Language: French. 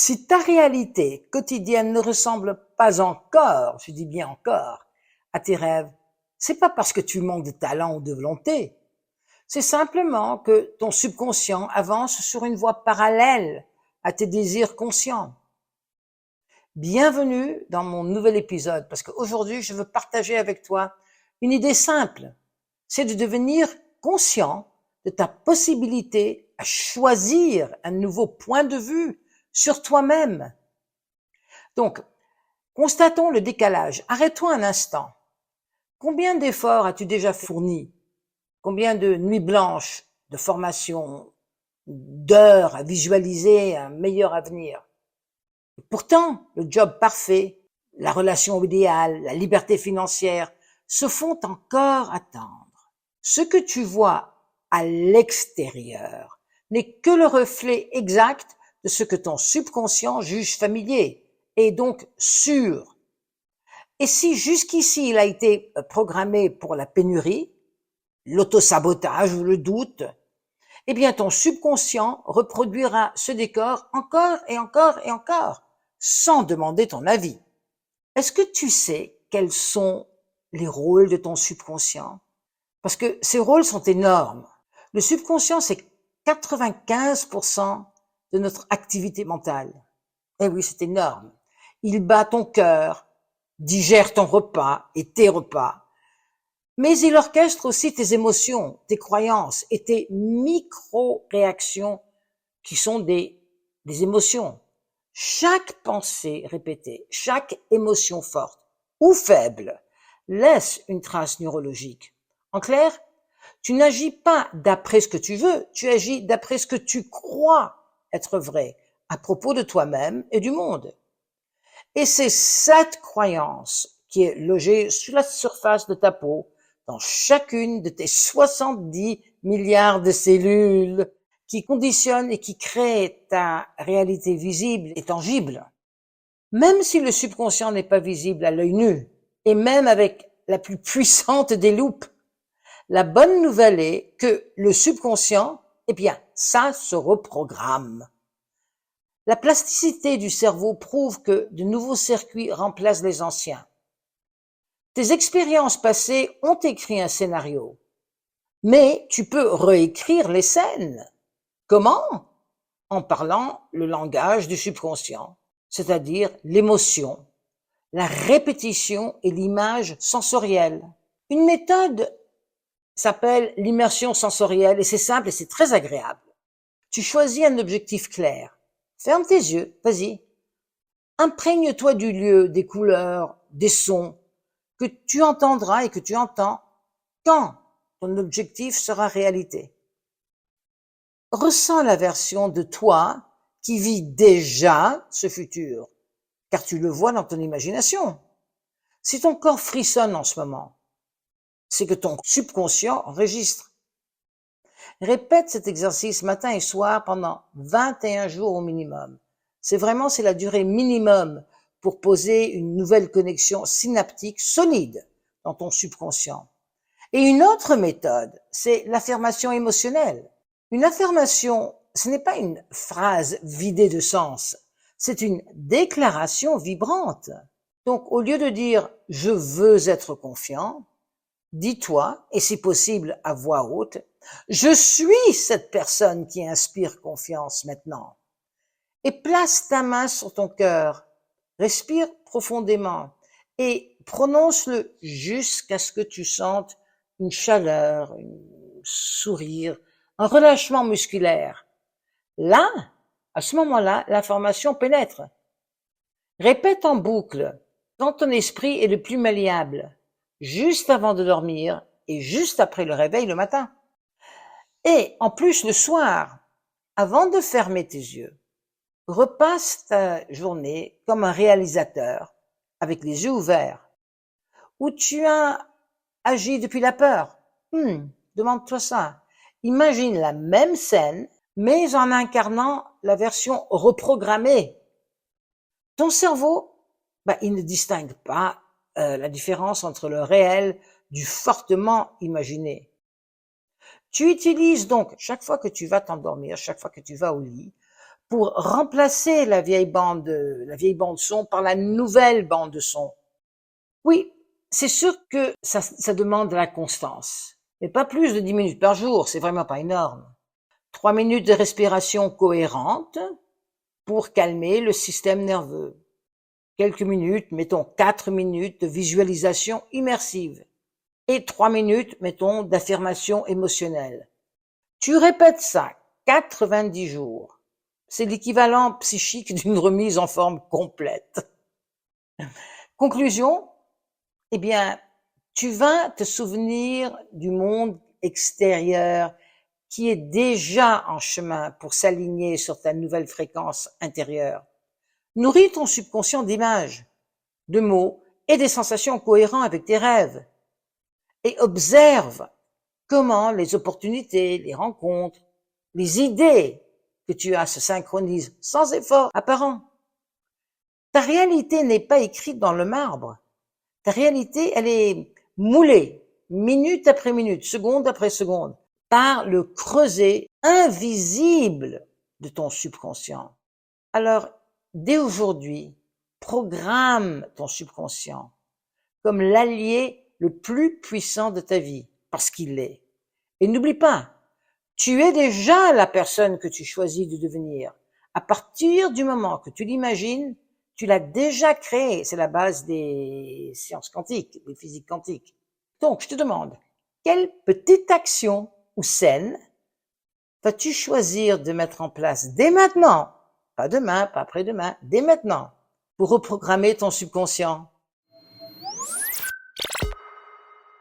Si ta réalité quotidienne ne ressemble pas encore, je dis bien encore, à tes rêves, c'est pas parce que tu manques de talent ou de volonté. C'est simplement que ton subconscient avance sur une voie parallèle à tes désirs conscients. Bienvenue dans mon nouvel épisode, parce qu'aujourd'hui, je veux partager avec toi une idée simple. C'est de devenir conscient de ta possibilité à choisir un nouveau point de vue sur toi-même. Donc, constatons le décalage. Arrête-toi un instant. Combien d'efforts as-tu déjà fournis? Combien de nuits blanches, de formation, d'heures à visualiser un meilleur avenir? Et pourtant, le job parfait, la relation idéale, la liberté financière se font encore attendre. Ce que tu vois à l'extérieur n'est que le reflet exact de ce que ton subconscient juge familier et donc sûr. Et si jusqu'ici il a été programmé pour la pénurie, l'autosabotage ou le doute, eh bien ton subconscient reproduira ce décor encore et encore et encore, sans demander ton avis. Est-ce que tu sais quels sont les rôles de ton subconscient? Parce que ces rôles sont énormes. Le subconscient, c'est 95% de notre activité mentale. Eh oui, c'est énorme. Il bat ton cœur, digère ton repas et tes repas, mais il orchestre aussi tes émotions, tes croyances et tes micro-réactions qui sont des émotions. Chaque pensée répétée, chaque émotion forte ou faible laisse une trace neurologique. En clair, tu n'agis pas d'après ce que tu veux, tu agis d'après ce que tu crois être vrai à propos de toi-même et du monde. Et c'est cette croyance qui est logée sur la surface de ta peau, dans chacune de tes 70 milliards de cellules, qui conditionne et qui crée ta réalité visible et tangible. Même si le subconscient n'est pas visible à l'œil nu, et même avec la plus puissante des loupes, la bonne nouvelle est que le subconscient, eh bien, ça se reprogramme. La plasticité du cerveau prouve que de nouveaux circuits remplacent les anciens. Tes expériences passées ont écrit un scénario, mais tu peux réécrire les scènes. Comment? En parlant le langage du subconscient, c'est-à-dire l'émotion, la répétition et l'image sensorielle. Une méthode s'appelle l'immersion sensorielle et c'est simple et c'est très agréable. Tu choisis un objectif clair. Ferme tes yeux, vas-y. Imprègne-toi du lieu, des couleurs, des sons que tu entendras et que tu entends quand ton objectif sera réalité. Ressens la version de toi qui vit déjà ce futur, car tu le vois dans ton imagination. Si ton corps frissonne en ce moment, c'est que ton subconscient enregistre. Répète cet exercice matin et soir pendant 21 jours au minimum. C'est la durée minimum pour poser une nouvelle connexion synaptique solide dans ton subconscient. Et une autre méthode, c'est l'affirmation émotionnelle. Une affirmation, ce n'est pas une phrase vidée de sens, c'est une déclaration vibrante. Donc, au lieu de dire « je veux être confiant », dis-toi, et si possible à voix haute, je suis cette personne qui inspire confiance maintenant. Et place ta main sur ton cœur, respire profondément et prononce-le jusqu'à ce que tu sentes une chaleur, un sourire, un relâchement musculaire. Là, à ce moment-là, l'information pénètre. Répète en boucle quand ton esprit est le plus malléable, juste avant de dormir et juste après le réveil le matin. Et en plus le soir, avant de fermer tes yeux, repasse ta journée comme un réalisateur, avec les yeux ouverts, où tu as agi depuis la peur. Demande-toi ça. Imagine la même scène, mais en incarnant la version reprogrammée. Ton cerveau, il ne distingue pas la différence entre le réel du fortement imaginé. Tu utilises donc, chaque fois que tu vas t'endormir, chaque fois que tu vas au lit, pour remplacer la vieille bande son par la nouvelle bande de son. Oui, c'est sûr que ça demande de la constance, mais pas plus de 10 minutes par jour, c'est vraiment pas énorme. 3 minutes de respiration cohérente pour calmer le système nerveux. Quelques minutes, mettons 4 minutes de visualisation immersive et 3 minutes, mettons, d'affirmation émotionnelle. Tu répètes ça 90 jours. C'est l'équivalent psychique d'une remise en forme complète. Conclusion, eh bien, tu vas te souvenir du monde extérieur qui est déjà en chemin pour s'aligner sur ta nouvelle fréquence intérieure. Nourris ton subconscient d'images, de mots et des sensations cohérentes avec tes rêves. Et observe comment les opportunités, les rencontres, les idées que tu as se synchronisent sans effort apparent. Ta réalité n'est pas écrite dans le marbre. Ta réalité, elle est moulée, minute après minute, seconde après seconde, par le creuset invisible de ton subconscient. Alors, dès aujourd'hui, programme ton subconscient comme l'allié le plus puissant de ta vie, parce qu'il l'est. Et n'oublie pas, tu es déjà la personne que tu choisis de devenir. À partir du moment que tu l'imagines, tu l'as déjà créé. C'est la base des sciences quantiques, des physiques quantiques. Donc, je te demande, quelle petite action ou scène vas-tu choisir de mettre en place dès maintenant, pas demain, pas après-demain, dès maintenant, pour reprogrammer ton subconscient?